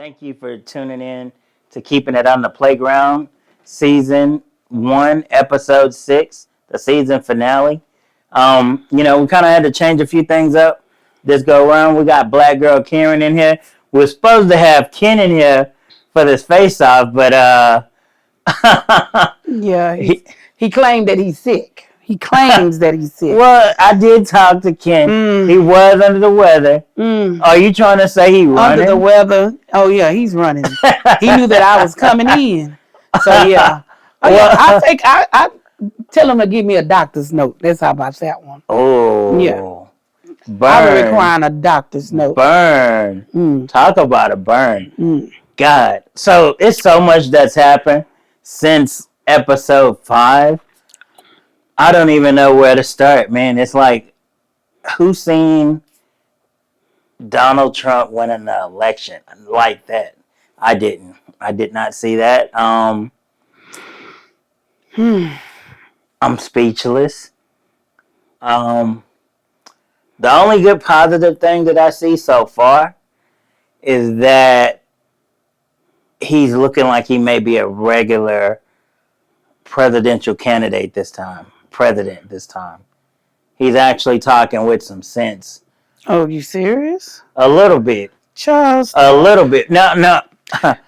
Thank you for tuning in to Keeping It on the Playground, Season 1, Episode 6, the season finale. We kind of had to change a few things up this go around. We got Black Girl Karen in here. We're supposed to have Ken in here for this face-off, but Yeah, he claimed that he's sick. He claims that he's sick. Well, I did talk to Ken. He was under the weather. Are you trying to say he running? Under the weather? Oh, yeah, he's running. He knew that I was coming in. So, yeah. I tell him to give me a doctor's note. That's how about that one. Oh. Yeah. Burn. I'm requiring a doctor's note. Burn. Talk about a burn. God. So, it's so much that's happened since episode 5. I don't even know where to start, man. It's like, who seen Donald Trump winning the election like that? I didn't. I did not see that. I'm speechless. The only good positive thing that I see so far is that he's looking like he may be a regular presidential candidate this time. President this time. He's actually talking with some sense. Oh, you serious? A little bit. Charles. A little bit. No.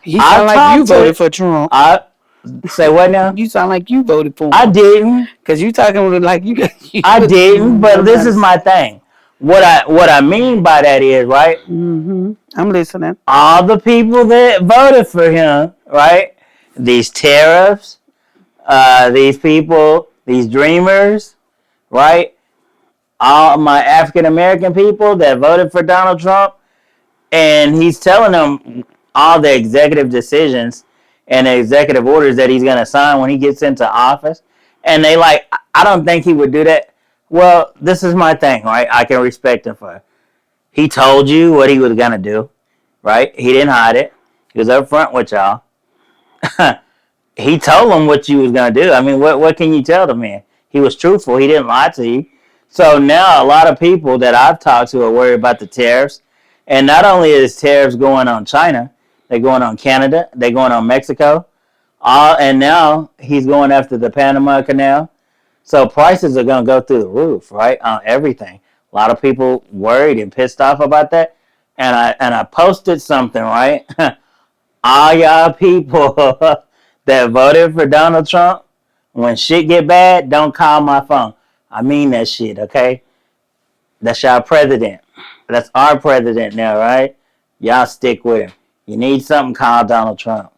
You sound like you voted for Trump. Say what now? You sound like you voted for him. I didn't. Because you talking with like you. I didn't, but this is my thing. What I mean by that is, right? I'm listening. All the people that voted for him, right? These tariffs, these people, these dreamers, right? All my African American people that voted for Donald Trump, and he's telling them all the executive decisions and the executive orders that he's going to sign when he gets into office. And they like, I don't think he would do that. Well, this is my thing, right? I can respect him for it. He told you what he was going to do, right? He didn't hide it. He was up front with y'all. He told them what you was going to do. I mean, what can you tell the man? He was truthful. He didn't lie to you. So now a lot of people that I've talked to are worried about the tariffs. And not only is tariffs going on China, they're going on Canada, they're going on Mexico. And now he's going after the Panama Canal. So prices are going to go through the roof, right, on everything. A lot of people worried and pissed off about that. And I posted something, right? All y'all people that voted for Donald Trump, when shit get bad, don't call my phone. I mean that shit, okay? That's y'all president. That's our president now, right? Y'all stick with him. You need something, call Donald Trump.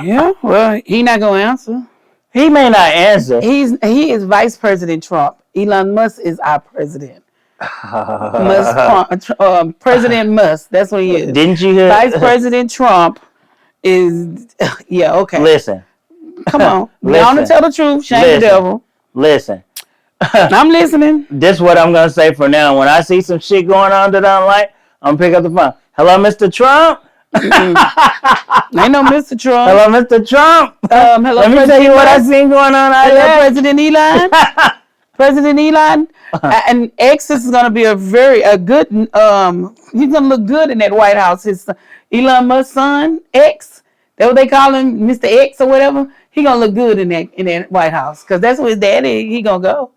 Yeah, well, he not going to answer. He may not answer. He is Vice President Trump. Elon Musk is our president. President Musk. That's what he is. Didn't you hear? Vice President Trump is, yeah, okay. Listen. Come on. Be on to tell the truth. Shame the devil. Listen. I'm listening. This is what I'm going to say for now. When I see some shit going on that I don't like, I'm going to pick up the phone. Hello, Mr. Trump? Ain't no Mr. Trump. Hello, Mr. Trump. Hello, Let me tell you what I seen going on out there. President Elon. President Elon. And X is going to be a good, he's going to look good in that White House. His Elon Musk's son, X, that's what they call him, Mr. X or whatever. He going to look good in that White House because that's where his daddy, he going to go.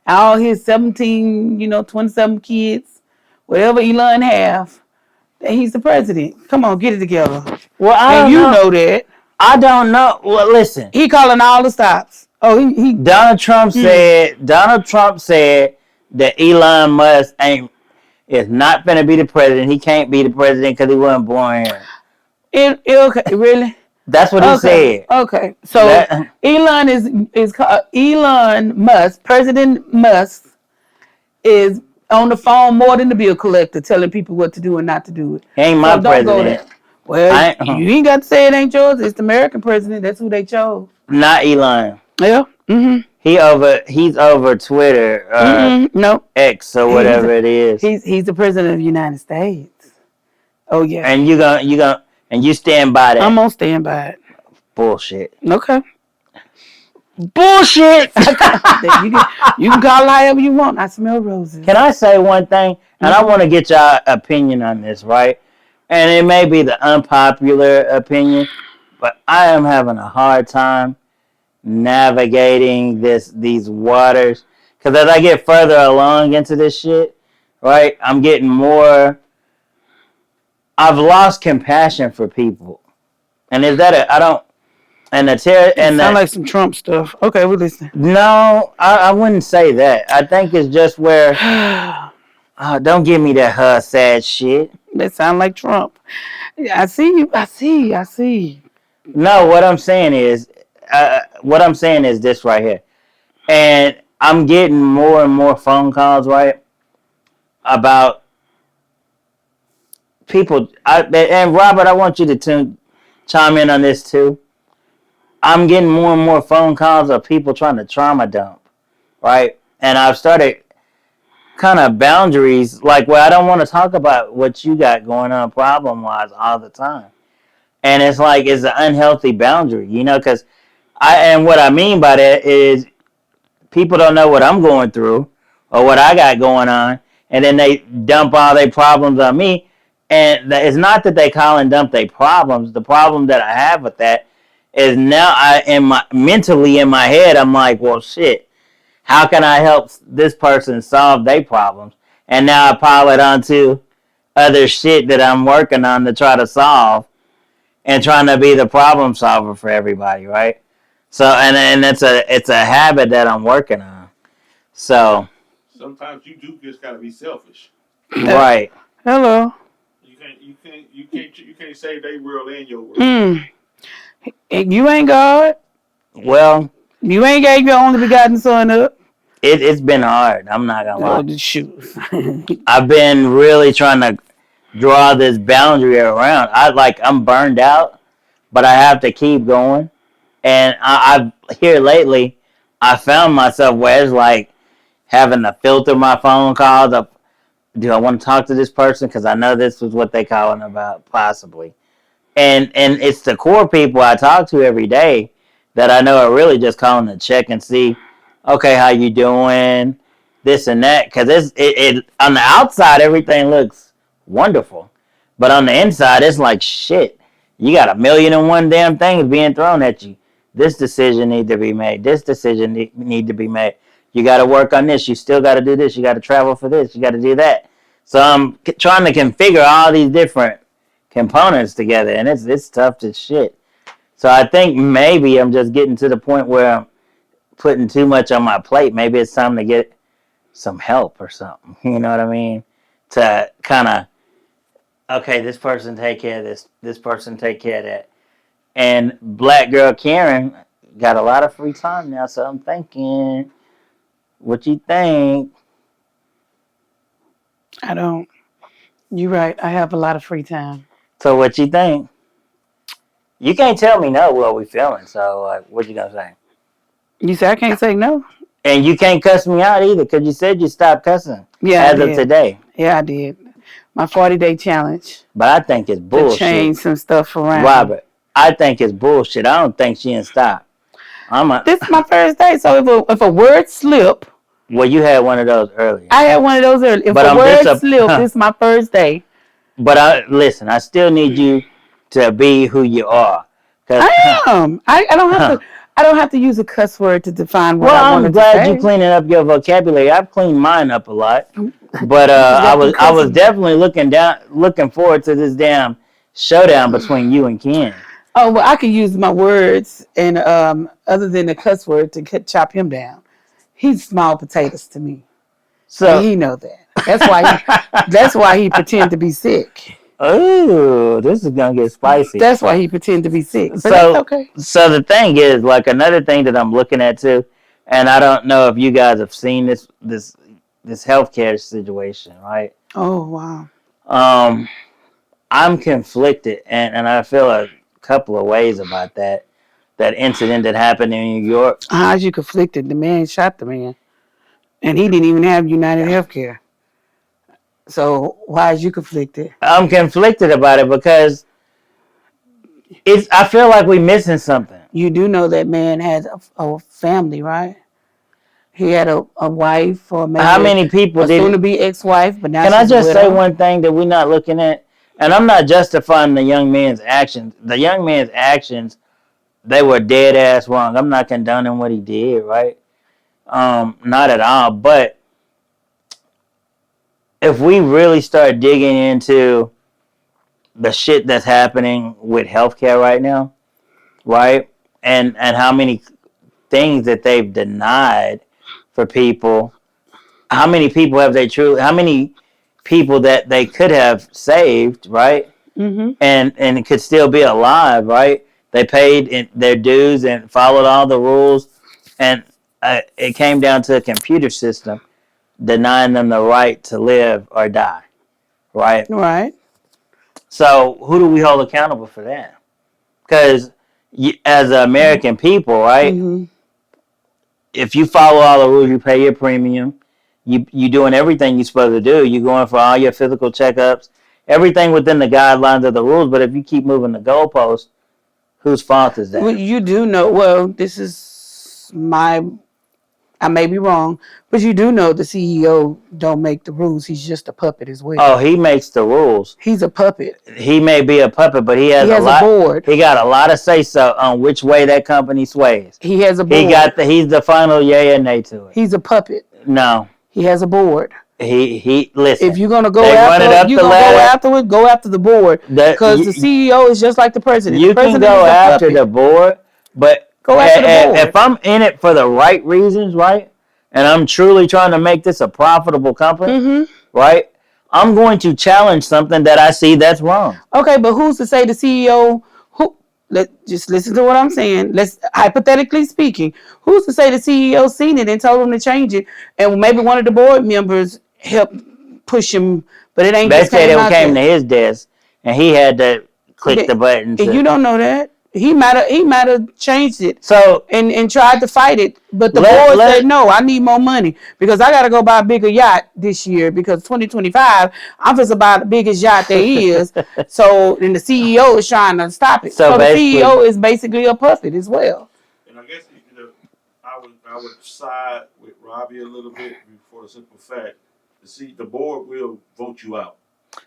All his 27 kids, whatever Elon have, he's the president. Come on, get it together. Well, you know that. I don't know. Well, listen. He calling all the stops. Oh, he Donald Trump said that Elon Musk is not going to be the president. He can't be the president because he wasn't born here. Okay, really? That's what he said. Okay, so Elon is called Elon Musk. President Musk is on the phone more than the bill collector, telling people what to do and not to do it. He ain't my president. Well, you ain't got to say it ain't yours. It's the American president. That's who they chose. Not Elon. Yeah. He's over Twitter. No. X or whatever it is. He's the president of the United States. Oh yeah. And you stand by that. I'm gonna stand by it. Bullshit. Okay. Bullshit. You can call it however you want. I smell roses. Can I say one thing? And I want to get y'all opinion on this, right? and it may be the unpopular opinion, but I am having a hard time navigating these waters because as I get further along into this shit, right, I'm getting more. I've lost compassion for people, and is that I don't and the It and sound that like some Trump stuff. Okay, we listen. no, I wouldn't say that. I think it's just where don't give me that sad shit. That sound like Trump. I see you. I see you. I see you. No, what I'm saying is this right here, and I'm getting more and more phone calls right about people. And Robert, I want you to chime in on this too. I'm getting more and more phone calls of people trying to trauma dump, right? And I've started kind of boundaries, like, well, I don't want to talk about what you got going on problem wise all the time. And it's like it's an unhealthy boundary, because and what I mean by that is people don't know what I'm going through or what I got going on, and then they dump all their problems on me. And it's not that they call and dump their problems. The problem that I have with that is now mentally in my head, I'm like, well, shit. How can I help this person solve their problems? And now I pile it onto other shit that I'm working on to try to solve and trying to be the problem solver for everybody, right? So and it's a habit that I'm working on. So Sometimes you do just gotta be selfish. right. Hello. You can't save their world and your world. Mm. And you ain't God. Well, You ain't gave your only begotten son up. it's been hard. I'm not gonna Oh, lie. the shoes. I've been really trying to draw this boundary around. I'm burned out, but I have to keep going. And I here lately, I found myself where it's like having to filter my phone calls. Do I want to talk to this person? Because I know this was what they calling about, possibly. And it's the core people I talk to every day that I know are really just calling to check and see, okay, how you doing, this and that. Because it on the outside everything looks wonderful, but on the inside it's like shit. You got a million and one damn things being thrown at you. This decision need to be made. This decision need to be made. You got to work on this. You still got to do this. You got to travel for this. You got to do that. So I'm trying to configure all these different components together, and it's tough to shit. So I think maybe I'm just getting to the point where I'm putting too much on my plate. Maybe it's time to get some help or something. You know what I mean? To kind of okay, this person take care of this. This person take care of that. And Black Girl Karen got a lot of free time now, so I'm thinking, what you think? I don't. You're right. I have a lot of free time. So what you think? You can't tell me no what we feeling. So like, what you gonna say? You say I can't say no? And you can't cuss me out either because you said you stopped cussing Yeah, I as of did. today. Yeah, I did. My 40-day challenge But I think it's to bullshit. change some stuff around. Robert, I think it's bullshit. I don't think she didn't stop. This is my first day, so if a word slip, Well, you had one of those earlier. I had one of those early. If But a I'm word slip, this is my first day. But listen, I still need you to be who you are. Cause, I am. I don't have to. I don't have to use a cuss word to define what I well, I'm wanted to glad you say. cleaning up your vocabulary. I've cleaned mine up a lot. But You just got I was cussing. definitely looking forward to this damn showdown between you and Ken. Oh well, I can use my words and other than the cuss word to chop him down. He's small potatoes to me, and So, he know that. That's why he. That's why he pretend to be sick. ooh, this is gonna get spicy. That's why he pretend to be sick. But that's So, okay. so the thing is, like another thing that I'm looking at too, and I don't know if you guys have seen this healthcare situation, right? Oh wow. Um, I'm conflicted, and I feel a couple of ways about that incident that happened in New York. How's you conflicted? The man shot the man, and he didn't even have United Healthcare. So why is you conflicted? I'm conflicted about it because it's. I feel like we're missing something. You do know that man has a family, right? He had a wife or How maybe many people a soon to did? be ex-wife, but now Can I she's a just say widow. one thing that we're not looking at? And I'm not justifying the young man's actions. The young man's actions, they were dead ass wrong. I'm not condoning what he did, right? Not at all. But if we really start digging into the shit that's happening with healthcare right now, right? And how many things that they've denied for people. How many people have they truly? How many people that they could have saved, right? Mm-hmm. And could still be alive, right? They paid their dues and followed all the rules, and it came down to a computer system denying them the right to live or die, right? Right. So who do we hold accountable for that? Because as American people, right? Mm-hmm. If you follow all the rules, you pay your premium. You doing everything you're supposed to do. You going for all your physical checkups, everything within the guidelines of the rules. But if you keep moving the goalposts, whose fault is Well, that? you do know. Well, this is my. I may be wrong, but you do know the CEO don't make the rules. He's just a puppet as well. Oh, he makes the rules. He's a puppet. He may be a puppet, but he has He a has a lot. board. He got a lot of say so on which way that company sways. He has a board. He's the final yay and nay to it. He's a puppet. No, He has a board. he listen. If you're gonna go They run after it up you the gonna go ladder. after it, go after the board. Because the CEO is just like the president. You The can president go is a after puppet. the board, but Go after the board. if I'm in it for the right reasons, right, and I'm truly trying to make this a profitable company, Mm-hmm. right, I'm going to challenge something that I see that's wrong. Okay, but who's to say the CEO who just listen to what I'm saying. Let's hypothetically speaking, who's to say the CEO seen it and told him to change it, and maybe one of the board members helped push him, but it ain't They just said came it out came to there. his desk, and he had to click the button. And you don't know that. He might have changed it So and tried to fight it, but the board said no. I need more money because I got to go buy a bigger yacht this year because 2025 I'm just about the biggest yacht there is. So and the CEO is trying to stop it. So So the basically- CEO is basically a puppet as well. And I guess I would side with Robbie a little bit for the simple fact the board will vote you out.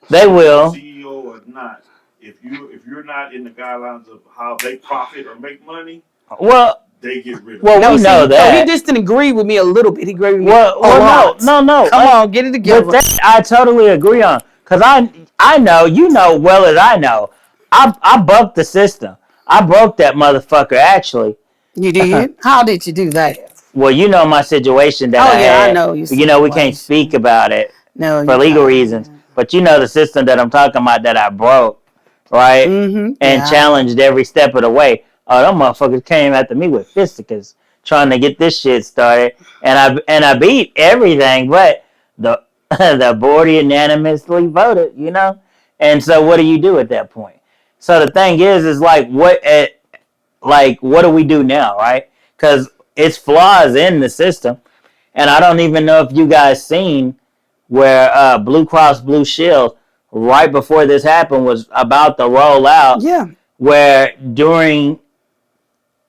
They will. CEO or not, if you're not in the guidelines of how they profit or make money, well, they get rid of well, it. we know that. So he just didn't agree with me a little bit. He agreed with me. Well, no. Come on, get it together. But that I totally agree on, cause I know you know well as I know. I bucked the system. I broke that motherfucker actually. You did? How did you do that? Well, you know my situation that I had. I know you. You know we can't speak about it for legal reasons, but you know the system that I'm talking about that I broke, right? Mm-hmm. And challenged every step of the way. Oh, them motherfuckers came after me with fisticuffs trying to get this shit started, and I beat everything, but the the board unanimously voted, you know. And so, what do you do at that point? So the thing is like what do we do now, right? Because it's flaws in the system, and I don't even know if you guys seen where Blue Cross Blue Shield right before this happened was about to roll out. Yeah. Where during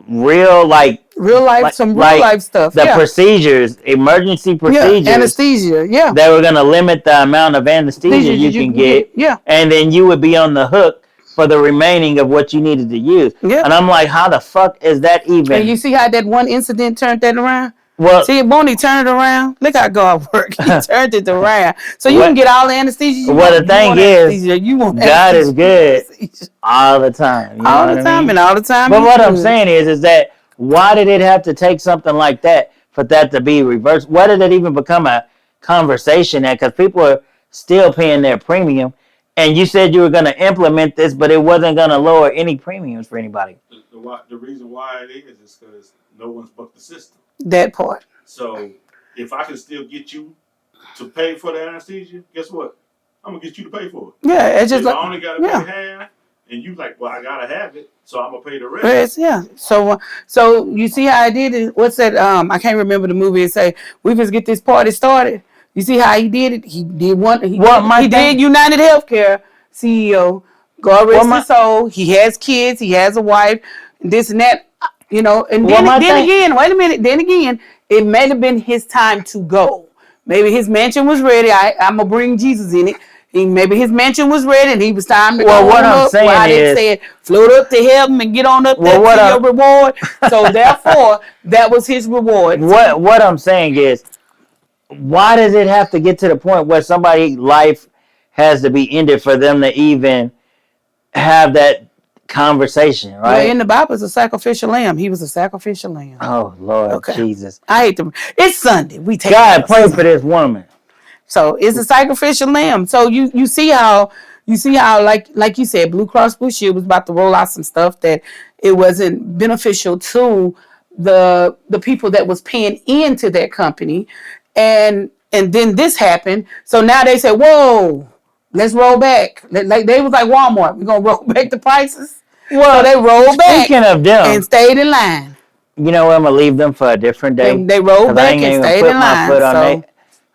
real life stuff. The procedures, emergency procedures, anesthesia. Yeah, they were gonna limit the amount of anesthesia you can get. Yeah, and then you would be on the hook for the remaining of what you needed to use. Yeah, and I'm like, how the fuck is that even? And you see how that one incident turned that around? Well, see, won't he turn it around? Look how God works. He turned it around, so you can get all the anesthesia. The thing is, God is good all the time. All the time and all the time. But what I'm saying is that why did it have to take something like that for that to be reversed? Why did it even become a conversation? Because people are still paying their premium, and you said you were going to implement this, but it wasn't going to lower any premiums for anybody. The reason why it is because no one's bucked the system. That part. So if I can still get you to pay for the anesthesia, guess what? I'm gonna get you to pay for it. Yeah, it's just I only gotta pay half, and you like, well, I gotta have it, so I'm gonna pay the rest. Yeah. So you see how I did it? What's that? I can't remember the movie. It say we just get this party started. You see how he did it? He did one. He did United Healthcare CEO. God rest his soul. He has kids. He has a wife. This and that. You know, and then again, wait a minute. Then again, it may have been his time to go. Maybe his mansion was ready. I'm gonna bring Jesus in it. Maybe his mansion was ready and he was time to Well, go what on I'm up. saying Why they is, said float up to heaven and get on up well, there what to I'm your reward. So therefore, that was his reward. what I'm saying is, why does it have to get to the point where somebody's life has to be ended for them to even have that conversation, Well, right? in the Bible, it's a sacrificial lamb. He was a sacrificial lamb. Oh Lord Okay. Jesus. I hate them. It's Sunday. We take God, us. pray for this woman. So it's a sacrificial lamb. So you see how like you said, Blue Cross Blue Shield was about to roll out some stuff that it wasn't beneficial to the people that was paying into that company, and then this happened. So now they said, whoa, let's roll back. Like they was like Walmart, we're gonna roll back the prices. So Well, they rolled speaking back of and them, stayed in line. you know what? I'm gonna leave them for a different day They rolled because I back ain't and even stayed put in my line. foot on they. So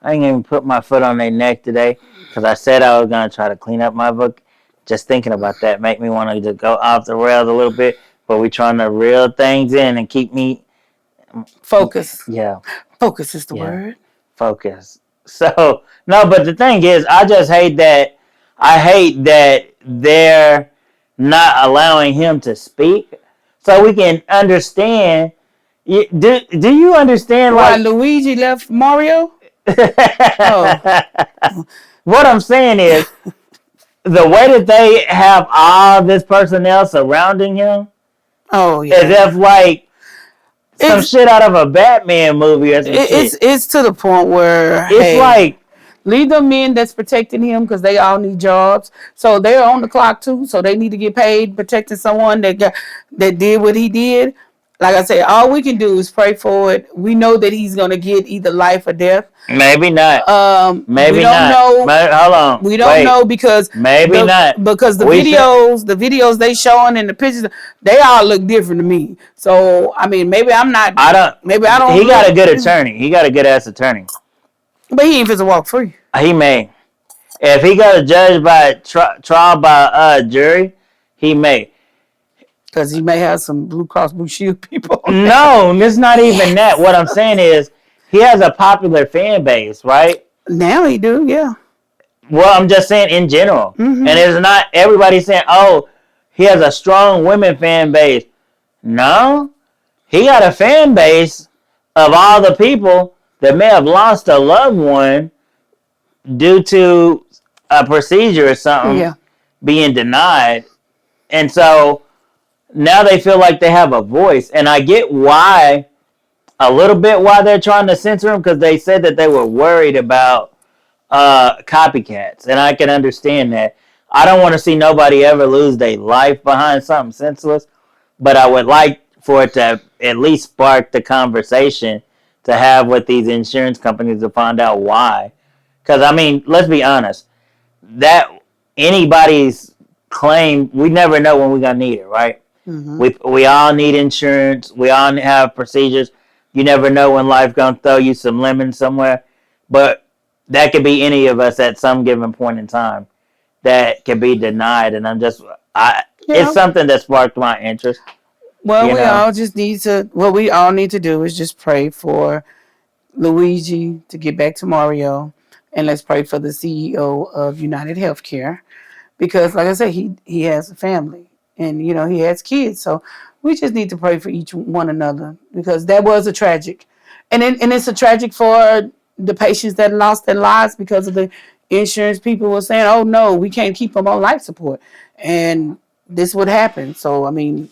I ain't even put my foot on their neck today because I said I was gonna try to clean up my book. Just thinking about that make me want to just go off the rails a little bit. But we trying to reel things in and keep me, focus. yeah, Focus is the yeah, word. focused. So no, but the thing is, I just hate that. I hate that they're not allowing him to speak, so we can understand. Do you understand? Why Like, Luigi left Mario? Oh, what I'm saying is the way that they have all this personnel surrounding him, oh as yeah. if like some It's shit out of a Batman movie or some it's shit. it's to the point where It's hey, like, leave them men that's protecting him because they all need jobs. So they're on the clock too. So they need to get paid protecting someone that did what he did. Like I said, all we can do is pray for it. We know that he's gonna get either life or death. maybe not. We Maybe don't not. know. Hold on. We don't Wait. know because Maybe not. the We should. videos they showing and the pictures they all look different to me. So I mean, I don't. maybe I don't He got a look, good attorney. He got a good ass attorney. but he ain't fit to walk free He may. If he got a judge by trial by jury, he may. because he may have some Blue Cross Blue Shield people on there. No, it's not even that. Yes, What I'm saying is he has a popular fan base, right? now he do, yeah. Well, I'm just saying in general. And Mm-hmm. it's not everybody saying, oh, he has a strong women fan base. No, he got a fan base of all the people that may have lost a loved one due to a procedure or something Yeah, being denied. And so now they feel like they have a voice. And I get why, a little bit why they're trying to censor him, because they said that they were worried about copycats. And I can understand that. I don't want to see nobody ever lose their life behind something senseless, but I would like for it to at least spark the conversation to have with these insurance companies to find out why. Because, I mean, let's be honest, that anybody's claim, we never know when we're going to need it, right? mm-hmm. We all need insurance. We all have procedures. You never know when life's gonna throw you some lemons somewhere, but that could be any of us at some given point in time that can be denied. And it's Yeah. something that sparked my interest. Well, You we know, all just need to. What we all need to do is just pray for Luigi to get back to Mario, and let's pray for the CEO of United Healthcare because, like I said, he has a family and he has kids. So we just need to pray for each one another because that was a tragic, and it's a tragic for the patients that lost their lives because of the insurance people were saying, "Oh no, we can't keep them on life support," and this would happen. So I mean,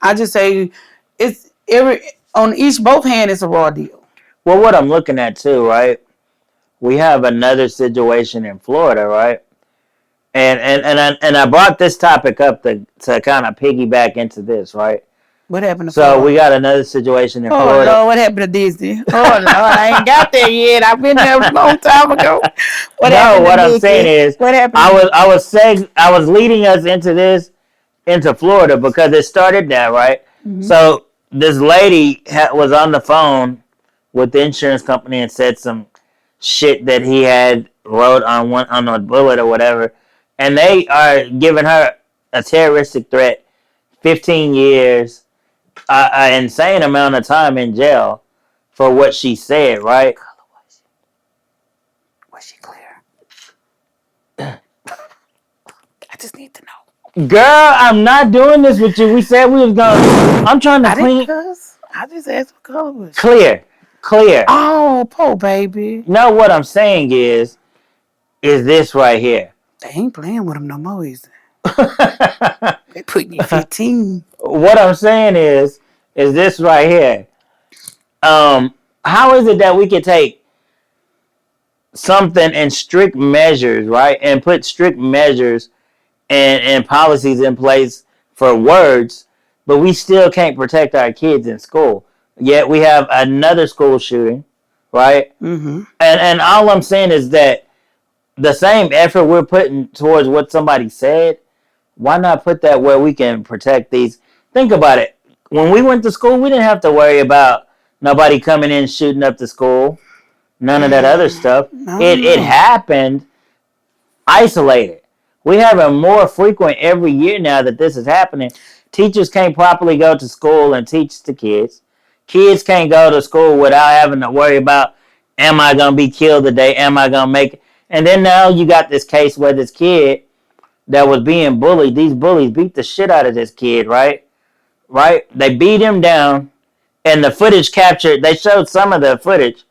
I just say it's every on each both hand it's a raw deal. well, what I'm looking at too, right? We have another situation in Florida, right? And I brought this topic up to kind of piggyback into this, right? What happened to So we Florida? got another situation in Oh Florida. Lord, what happened to Disney? Oh Lord, I ain't got there yet. I've been there a long time ago. What No, happened to what I'm saying Nikki? is, What happened to Nikki? I was leading us into this into Florida because it started there, right? Mm-hmm. So this lady was on the phone with the insurance company and said some shit that he had wrote on a bullet or whatever, and they are giving her a terroristic threat, 15 years, an insane amount of time in jail for what she said, right? Was she clear? just need to know. Girl, I'm not doing this with you. We said we was gonna. I'm trying to I didn't clean. cuss. I just asked what color was. Clear. Clear. Oh, poor baby. No, what I'm saying is this right here. They ain't playing with him no more, is What they? They putting you 15. I'm saying is this right here. How is it that we can take something in strict measures, right, and put strict measures and policies in place for words, but we still can't protect our kids in school? Yet we have another school shooting, right? Mm-hmm. And all I'm saying is that the same effort we're putting towards what somebody said, why not put that where we can protect these? Think about it. When we went to school, we didn't have to worry about nobody coming in shooting up the school. None of that other stuff. It No. happened isolated. We have it more frequent every year now that this is happening. Teachers can't properly go to school and teach the kids. Kids can't go to school without having to worry about, am I gonna be killed today? Am I gonna make it? And then now you got this case where this kid that was being bullied, these bullies beat the shit out of this kid, right? Right? They beat him down, and the footage captured. They showed some of the footage,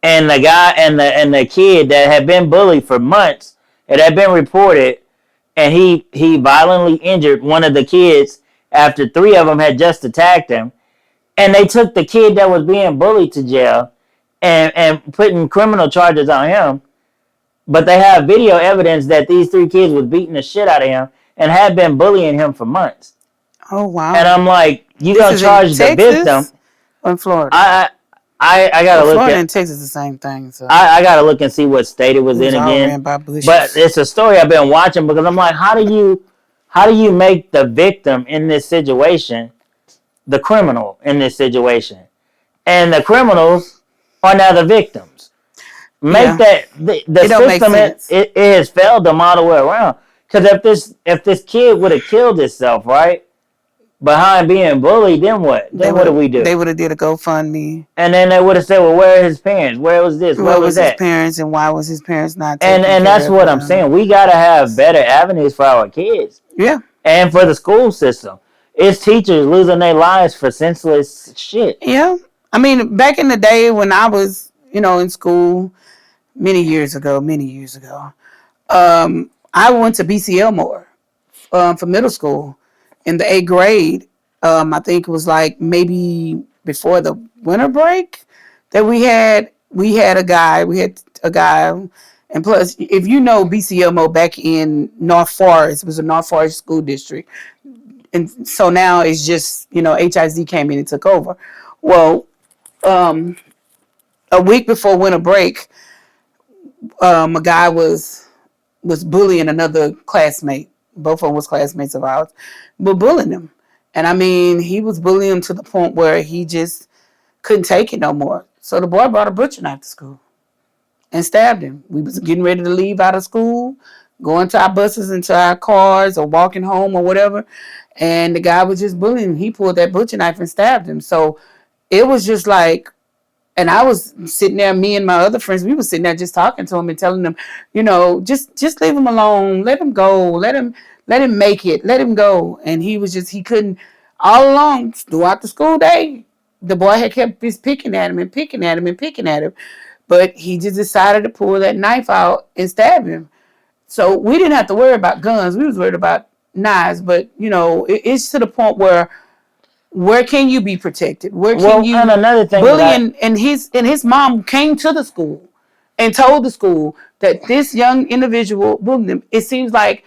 and the guy and the kid that had been bullied for months, it had been reported, and he violently injured one of the kids after three of them had just attacked him, and they took the kid that was being bullied to jail, and putting criminal charges on him. But they have video evidence that these three kids was beating the shit out of him and had been bullying him for months. Oh wow. And I'm like, you This gonna is charge in the victim? Texas or in Florida? I gotta look Florida at. and Texas the same thing. So I gotta look and see what state it was it was in all again. ran by bushes. But it's a story I've been watching because I'm like, how do you make the victim in this situation the criminal in this situation, and the criminals are now the victims? Make that the It don't make system sense. it has failed them all the way around. Because if this kid would have killed himself, right, behind being bullied, then what? Then what do we do? They would have did a GoFundMe. And then they would have said, well, where are his parents? Where was this? Where What was was his that? parents and why was his parents not taking And care that's of what I'm him? saying. We gotta have better avenues for our kids Yeah. and for the school system. It's teachers losing their lives for senseless shit. Yeah. I mean, back in the day when I was, in school many years ago, I went to BCL more for middle school in the 8th grade. I think it was like maybe before the winter break that we had a guy, and plus, if you know BCMO back in North Forest, it was a North Forest school district, and so now it's just HIZ came in and took over. Well, a week before winter break, a guy was bullying another classmate. Both of them was classmates of ours, but bullying him. And I mean, he was bullying him to the point where he just couldn't take it no more. So the boy brought a butcher knife to school and stabbed him. We was getting ready to leave out of school, going to our buses into our cars or walking home or whatever. And the guy was just bullying him. He pulled that butcher knife and stabbed him. So it was just like, and I was sitting there, me and my other friends, we were sitting there just talking to him and telling them, just leave him alone, let him go, let him make it, let him go. And he couldn't, all along throughout the school day, the boy had kept just picking at him and picking at him and picking at him. But he just decided to pull that knife out and stab him. So we didn't have to worry about guns. We was worried about knives. But, it's to the point where can you be protected? Where can you and another thing bullying? And his mom came to the school and told the school that this young individual bullied him. It seems like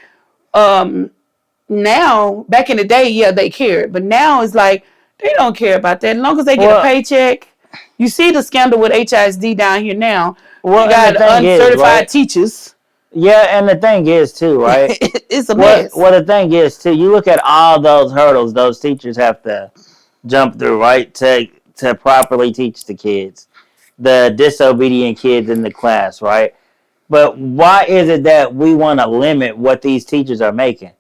now, back in the day, yeah, they cared, but now it's like they don't care about that. As long as they get a paycheck. You see the scandal with HISD down here now. Well, You got and the thing uncertified is, teachers. yeah, and the thing is too, right? It's a mess. Well, the thing is too, you look at all those hurdles those teachers have to jump through, right, to properly teach the kids, the disobedient kids in the class, right? But why is it that we want to limit what these teachers are making?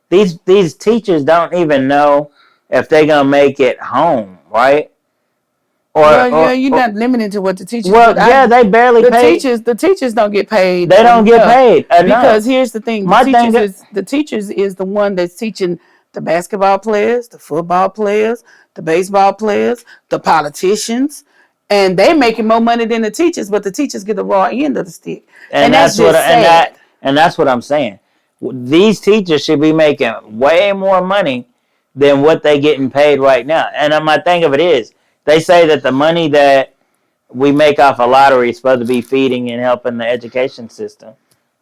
These teachers don't even know if they're gonna make it home, right? or Well, yeah, you're not limited to what the teachers, but well, yeah, they barely pay. the teachers don't get paid They don't get enough paid enough. because here's the thing: My thing, the teachers is the one that's teaching the basketball players, the football players, the baseball players, the politicians, and they making more money than the teachers, but the teachers get the raw end of the stick, and and that's that's what just sad. and that's what I'm saying. These teachers should be making way more money than what they getting paid right now. And my thing of it is, they say that the money that we make off a lottery is supposed to be feeding and helping the education system,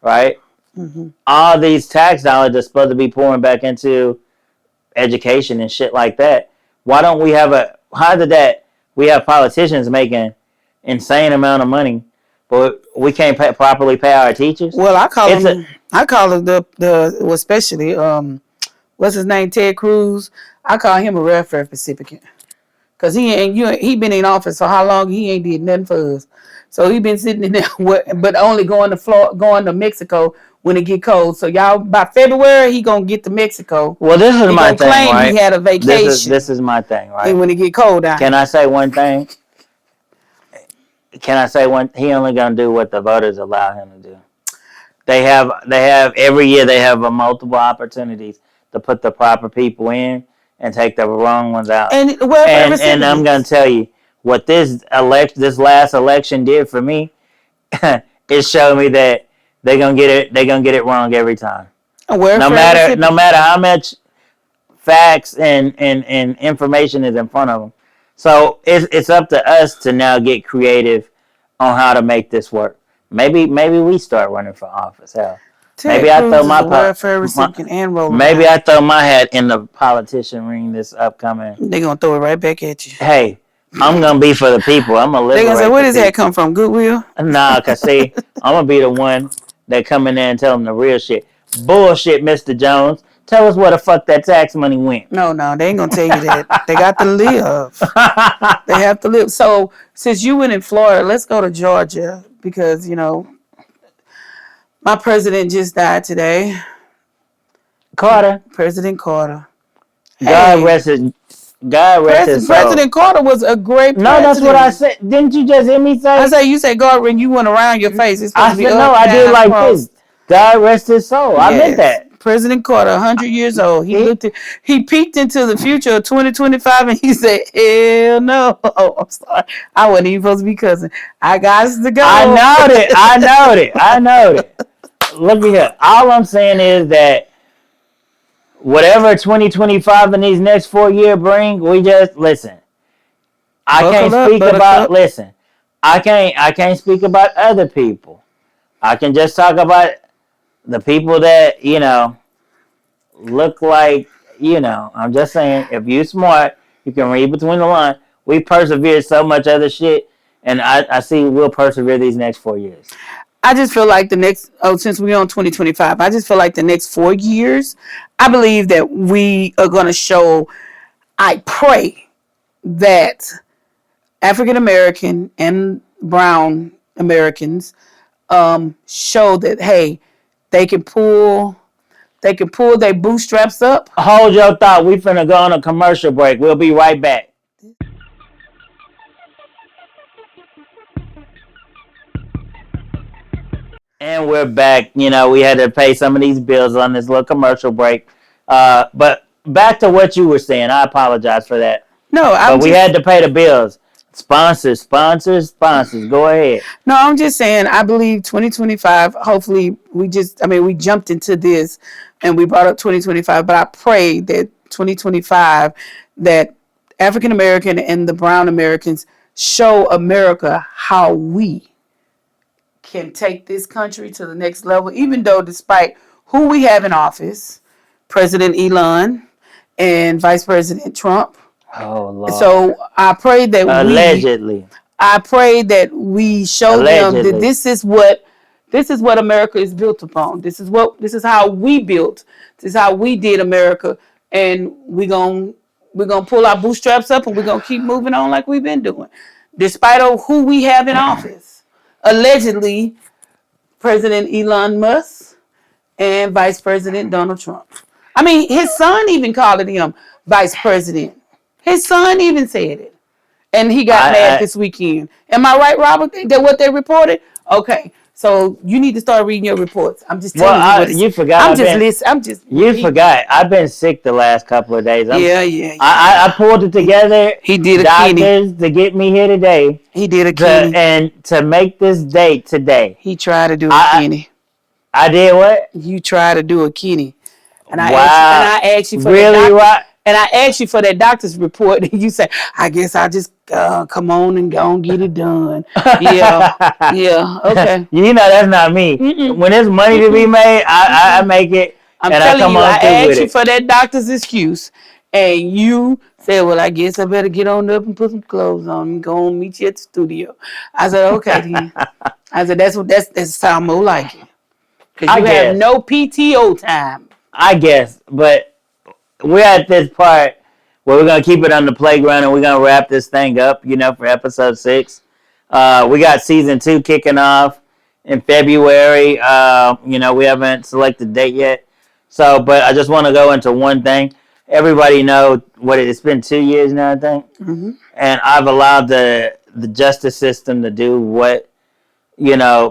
right? Mm-hmm. All these tax dollars are supposed to be pouring back into education and shit like that. Why don't we have how did that we have politicians making insane amount of money, but we can't properly pay our teachers? Well, It's a I call him well, especially what's his name, Ted Cruz. I call him a welfare recipient. Cause he been in office for how long? He ain't did nothing for us. So he been sitting in there, but only going to Mexico when it get cold. So y'all by February he gonna get to Mexico. well, this is He my gonna thing, claim he right? had a vacation. This is my thing, And right? when it get cold down Can here. I say one thing? Can I say one? He only gonna do what the voters allow him to do. They have every year they have a multiple opportunities to put the proper people in and take the wrong ones out. And welfare And I'm gonna recipients. tell you what this last election did for me. It showed me that they're gonna get it wrong every time. A welfare No recipient. matter how much facts and information is in front of them. So it's up to us to now get creative on how to make this work. Maybe we start running for office. Hell, Ted maybe I throw Cruz is a welfare recipient and roll maybe I around. throw my hat in the politician ring this upcoming. They gonna throw it right back at you. Hey, I'm gonna be for the people. I'm gonna They gonna say, liberate where the does that people. come from? Goodwill? Nah, cause see, I'm gonna be the one that come in there and tell them the real shit. Bullshit, Mr. Jones. Tell us where the fuck that tax money went. No, they ain't gonna tell you that. They got to live. They have to live. So since you went in Florida, let's go to Georgia because my president just died today. Carter, President Carter. God Hey, rest his God rest his soul. President Carter was a great No, that's what I president. said. Didn't you just hear me I say? say you say God when you went around your face. It's supposed I to be said no. up, I did down, like across. this. God rest his soul. I meant Yes. that. President Carter, 100 years old. He, He peeked into the future of 2025 and he said, hell no. Oh, I'm sorry. I wasn't even supposed to be cousin. I got to I go. know it. I know it. I know it. Look at here. All I'm saying is that whatever 2025 and these next 4 years bring, we just listen. I can't Buckle up, speak about buttercup. listen. I can't speak about other people. I can just talk about the people that, look like, I'm just saying, if you smart, you can read between the lines. We persevered so much other shit, and I see we'll persevere these next 4 years. I just feel like since we're on 2025, I just feel like the next 4 years, I believe that we are going to show, I pray that African American and brown Americans show that, hey, they can pull their bootstraps up. Hold your thought. We finna go on a commercial break. We'll be right back. And we're back. We had to pay some of these bills on this little commercial break. But back to what you were saying. I apologize for that. No, But we had to pay the bills. Sponsors. Go ahead. no, I'm just saying. I believe 2025. Hopefully, we jumped into this, and we brought up 2025. But I pray that 2025, that African American and the brown Americans show America how we can take this country to the next level, even though despite who we have in office, President Elon and Vice President Trump. Oh Lord. So Allegedly. I pray that we show them that Allegedly. this is what America is built upon. This is how we built. This is how we did America, and we're gonna pull our bootstraps up and we're gonna keep moving on like we've been doing, despite of who we have in office. Allegedly, President Elon Musk and Vice President Donald Trump. I mean, his son even called him Vice President. His son even said it. And he got mad this weekend. Am I right, Robert? That what they reported? Okay. So you need to start reading your reports. I'm just telling you what it's. You forgot. I'm just listening. I'm just. You forgot. I've been sick the last couple of days. Yeah. I pulled it together. He did a doctors Kenny. to get me here today. He did a Kenny. And to make this date today. He tried to do a Kenny. I did what? You tried to do a Kenny. And I asked you for really, right? And I asked you for that doctor's report, and you said, "I guess I'll just come on and go and get it done." Yeah, okay. You know that's not me. Mm-mm. When there's money to be made, I make it. I'm telling you, I asked you for that doctor's excuse, and you said, "Well, I guess I better get on up and put some clothes on and go and meet you at the studio." I said, "Okay, then." I said, "That's how more like it, because you have no PTO time." I guess, but we're at this part where we're gonna keep it on the playground and we're gonna wrap this thing up, for episode 6. We got season 2 kicking off in February. We haven't selected date yet. So, but I just want to go into one thing. Everybody know it's been 2 years now, I think. Mm-hmm. And I've allowed the justice system to do what,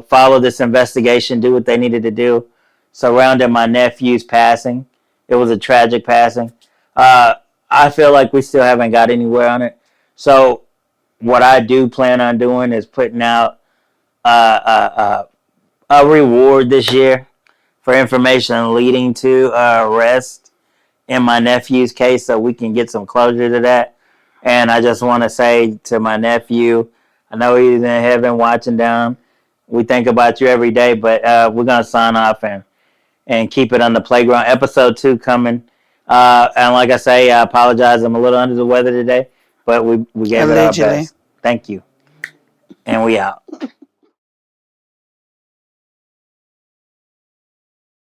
follow this investigation, do what they needed to do surrounding my nephew's passing. It was a tragic passing. I feel like we still haven't got anywhere on it. So what I do plan on doing is putting out a reward this year for information leading to arrest in my nephew's case, so we can get some closure to that. And I just want to say to my nephew, I know he's in heaven watching down. We think about you every day, but we're going to sign off and keep it on the playground. Episode 2 coming. And like I say, I apologize. I'm a little under the weather today, but we gave it our best. Thank you. And we out.